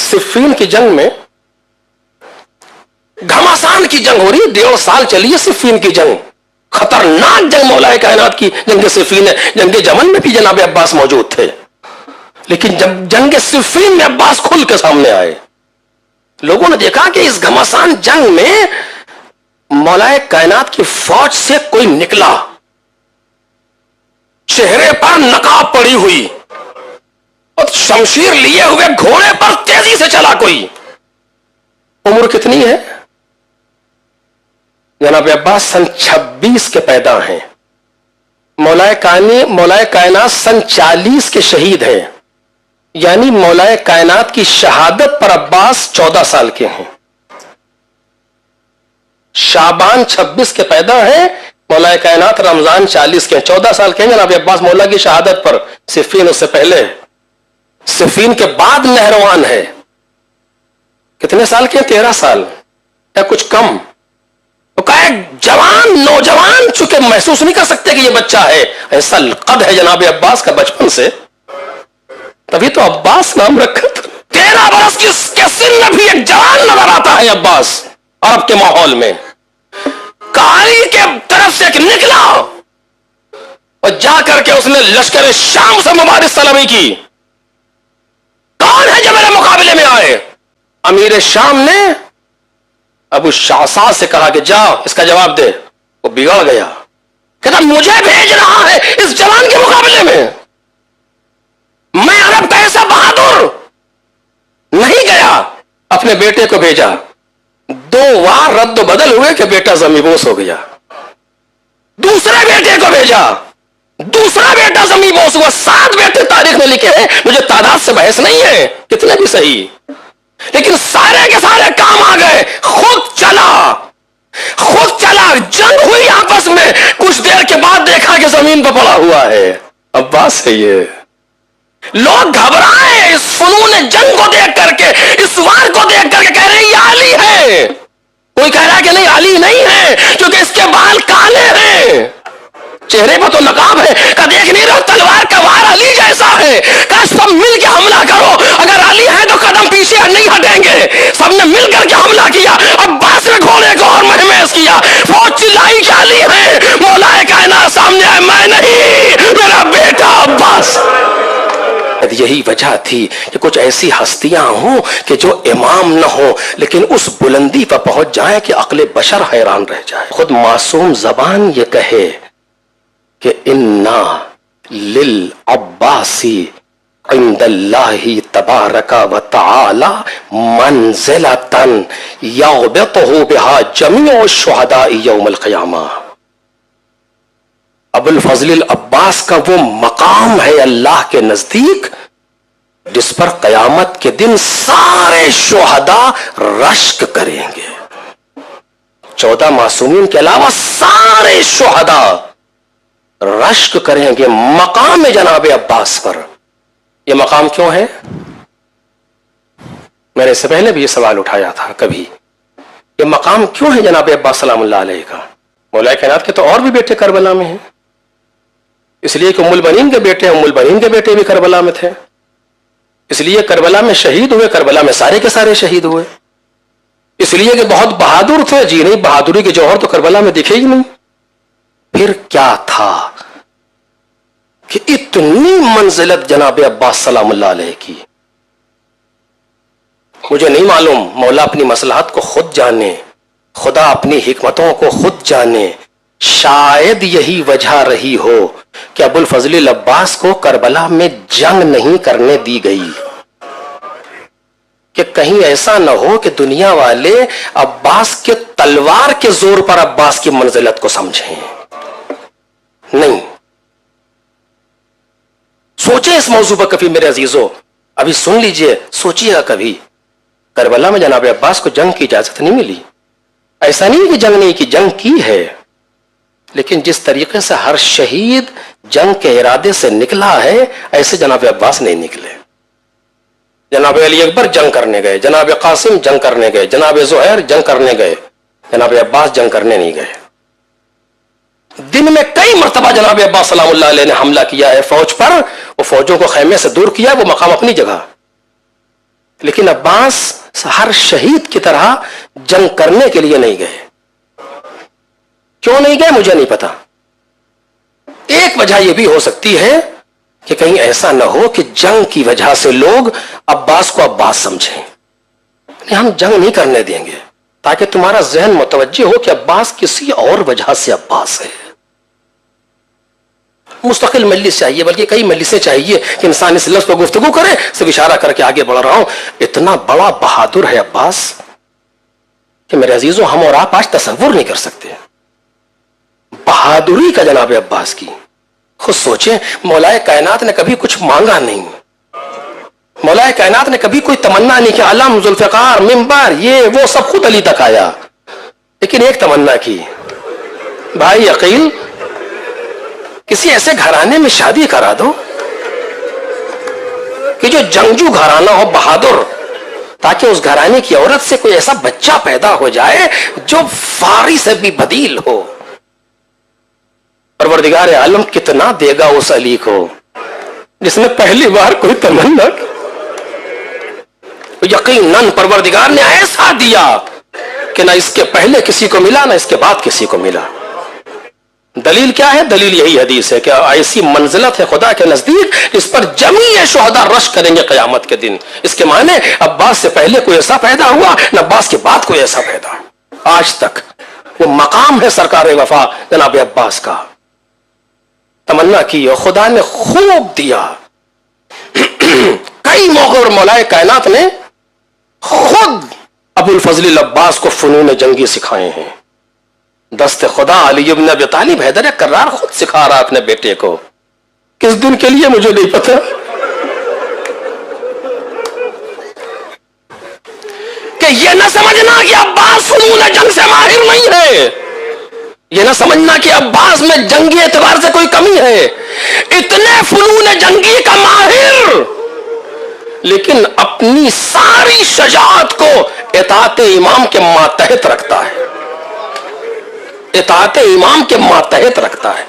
सिफ़ीन की जंग में, घमासान की जंग हो रही, 1.5 साल चली है सिफ़ीन की जंग, खतरनाक जंग मौलाए कायनात की जंग सिफ़ीन है। जंग जमल में भी जनाब अब्बास मौजूद थे, लेकिन जब जंग सिफ़ीन में अब्बास खुल के सामने आए, लोगों ने देखा कि इस घमासान जंग में मौलाए कायनात की फौज से कोई निकला, चेहरे पर नकाब पड़ी हुई और शमशीर लिए हुए घोड़े पर तेजी से चला कोई। उम्र कितनी है? जनाब अब्बास सन 26 के पैदा हैं, मौलाए कायनात सन 40 के शहीद हैं, यानी मौलाए कायनात की शहादत पर अब्बास 14 साल के हैं। शाबान 26 के पैदा हैं, मौलाए कायनात रमजान 40 के, 14 साल के हैं जनाब अब्बास मौला की शहादत पर। सिफ़ीन उससे पहले, सिफ़ीन के बाद नहरवान है। कितने साल के? 13 साल या कुछ कम। तो कहा जवान नौजवान चूंकि महसूस नहीं कर सकते कि ये बच्चा है, ऐसा कद है जनाब अब्बास का बचपन से, तभी तो अब्बास नाम रखा। 13 बरस की सिन में भी एक जवान नजर आता है अब्बास अरब के माहौल में। कारी के तरफ से एक निकला और जाकर के उसने लश्कर शाम से मुबारिक सलामी की। कौन है जो मेरे मुकाबले में आए? अमीर शाम ने अबू शासा से कहा कि जाओ इसका जवाब दे। वो बिगड़ गया, कहता मुझे भेज रहा है इस जवान के मुकाबले में, मैं अरब का ऐसा बहादुर नहीं गया। अपने बेटे को भेजा, 2 बार रद्द बदल हुए कि बेटा ज़मीबोस हो गया। दूसरे बेटे को भेजा, दूसरा बेटा ज़मीबोस हुआ। 7 बेटे तारीख में लिखे हैं, मुझे तादाद से बहस नहीं है, कितने भी सही, लेकिन सारे के सारे काम आ गए। खुद चला, जंग हुई आपस में, कुछ देर के बाद देखा कि जमीन पर पड़ा हुआ है अब्बास है ये। लोग घबराए इस फनून जंग को देख करके, इस वार को देख करके, कह रहे ये अली है। कोई कह रहा है कि नहीं अली नहीं है, क्योंकि इसके बाल काले हैं, चेहरे पर तो नकाब है। का देख नहीं रहो तलवार का वार अली जैसा है, का सब मिल के हमला करो, अगर अली है तो कदम पीछे नहीं हटेंगे। सबने मिल करके हमला किया, अब्बास ने घोड़े को और महमेज किया। फौज चिल्लाई कि अली है, मौलाए कायनात सामने आए, मैं नहीं, मेरा बेटा अब्बास। यही वजह थी कि कुछ ऐसी हस्तियां हों कि जो इमाम न हो, लेकिन उस बुलंदी पर पहुंच जाए कि अक्ल बशर हैरान रह जाए। खुद मासूम जबान ये कहे कि इन्ना लिल अब्बासी इंदल्लाहि तबारका व तआला मंज़िलतन यग़बितहु बिहा जमीउ शुहदा यौमल क़ियामा। अबुल फजल अब्बास का वो मकाम है अल्लाह के नजदीक जिस पर कयामत के दिन सारे शुहदा रश्क करेंगे। 14 मासूमीन के अलावा सारे शुहदा रश्क करेंगे मकाम जनाब अब्बास पर। यह मकाम क्यों है? मैंने इससे पहले भी यह सवाल उठाया था कभी, यह मकाम क्यों है जनाब अब्बास सलामुल्लाह अलैहि का? मौलाए कायनात के तो और भी बेटे करबला में हैं, इसलिए कि उम्मुल बनीन के बेटे भी करबला में थे, इसलिए करबला में शहीद हुए, करबला में सारे के सारे शहीद हुए, इसलिए कि बहुत बहादुर थे। जी नहीं, बहादुरी के जौहर तो करबला में दिखे ही नहीं। फिर क्या था कि इतनी मंजिलत जनाब अब्बास सलामुल्लाह अलैहि की? मुझे नहीं मालूम, मौला अपनी मसलहत को खुद जाने, खुदा अपनी हिकमतों को खुद जाने। शायद यही वजह रही हो कि अबुल फजल अब्बास को करबला में जंग नहीं करने दी गई, कि कहीं ऐसा न हो कि दुनिया वाले अब्बास के तलवार के जोर पर अब्बास की मंजिलत को समझें। नहीं, सोचे इस मौजू पर कभी मेरे अजीजों, अभी सुन लीजिए, सोचिएगा कभी। करबला में जनाब अब्बास को जंग की इजाजत नहीं मिली। ऐसा नहीं कि जंग नहीं की, जंग की है, लेकिन जिस तरीके से हर शहीद जंग के इरादे से निकला है, ऐसे जनाब अब्बास नहीं निकले। जनाब अली अकबर जंग करने गए, जनाब कासिम जंग करने गए, जनाब ज़ुहैर जंग करने गए, जनाब अब्बास जंग करने नहीं गए। दिन में कई मरतबा जनाब अब्बास सलामुल्लाह अलैहि ने हमला किया है फौज पर, वो फौजों को खैमे से दूर किया, वो मकाम अपनी जगह। لیکن عباس ہر شہید کی طرح جنگ کرنے کے لیے نہیں گئے. کیوں نہیں گئے مجھے نہیں پتا. ایک وجہ یہ بھی ہو سکتی ہے کہ کہیں ایسا نہ ہو کہ جنگ کی وجہ سے لوگ عباس کو عباس سمجھیں. ہم جنگ نہیں کرنے دیں گے تاکہ تمہارا ذہن متوجہ ہو کہ عباس کسی اور وجہ سے عباس ہے. مستقل مجلس چاہیے, بلکہ کئی مجلسیں چاہیے کہ انسان اس لفظ پر گفتگو کرے. صرف اشارہ کر کے آگے بڑھ رہا ہوں. اتنا بڑا بہادر ہے عباس کہ میرے عزیزوں ہم اور آپ آج تصور نہیں کر سکتے بہادری کا جناب عباس کی. خود سوچیں, مولائے کائنات نے کبھی کچھ مانگا نہیں, مولائے کائنات نے کبھی کوئی تمنا نہیں کہ علم, ذوالفقار, منبر, یہ وہ سب خود علی تک آیا. لیکن ایک تمنا کی, بھائی عقیل کسی ایسے گھرانے میں شادی کرا دو کہ جو جنگجو گھرانہ ہو, بہادر, تاکہ اس گھرانے کی عورت سے کوئی ایسا بچہ پیدا ہو جائے جو فاری سے بھی بدیل ہو. پروردگار عالم کتنا دے گا اس علی کو جس نے پہلی بار کوئی تمنا کی. یقیناً پروردگار نے ایسا دیا کہ نہ اس کے پہلے کسی کو ملا نہ اس کے بعد کسی کو ملا. دلیل کیا ہے؟ دلیل یہی حدیث ہے کہ ایسی منزلت ہے خدا کے نزدیک اس پر جمیع شہداء رش کریں گے قیامت کے دن. اس کے معنی عباس سے پہلے کوئی ایسا پیدا ہوا نہ عباس کے بعد کوئی ایسا پیدا. آج تک وہ مقام ہے سرکار وفا جناب عباس کا. تمنا کی اور خدا نے خوب دیا. کئی موقع اور مولائے کائنات نے خود ابو الفضل عباس کو فنون جنگی سکھائے ہیں. دست خدا علی ابن ابی طالب حیدر کرار خود سکھا رہا اپنے بیٹے کو. کس دن کے لیے مجھے نہیں پتا. کہ یہ نہ سمجھنا کہ عباس فنون جنگ سے ماہر نہیں ہے, یہ نہ سمجھنا کہ عباس میں جنگی اعتبار سے کوئی کمی ہے. اتنے فنون جنگی کا ماہر, لیکن اپنی ساری شجاعت کو اطاعت امام کے ماتحت رکھتا ہے, اطاعت امام کے ماتحت رکھتا ہے.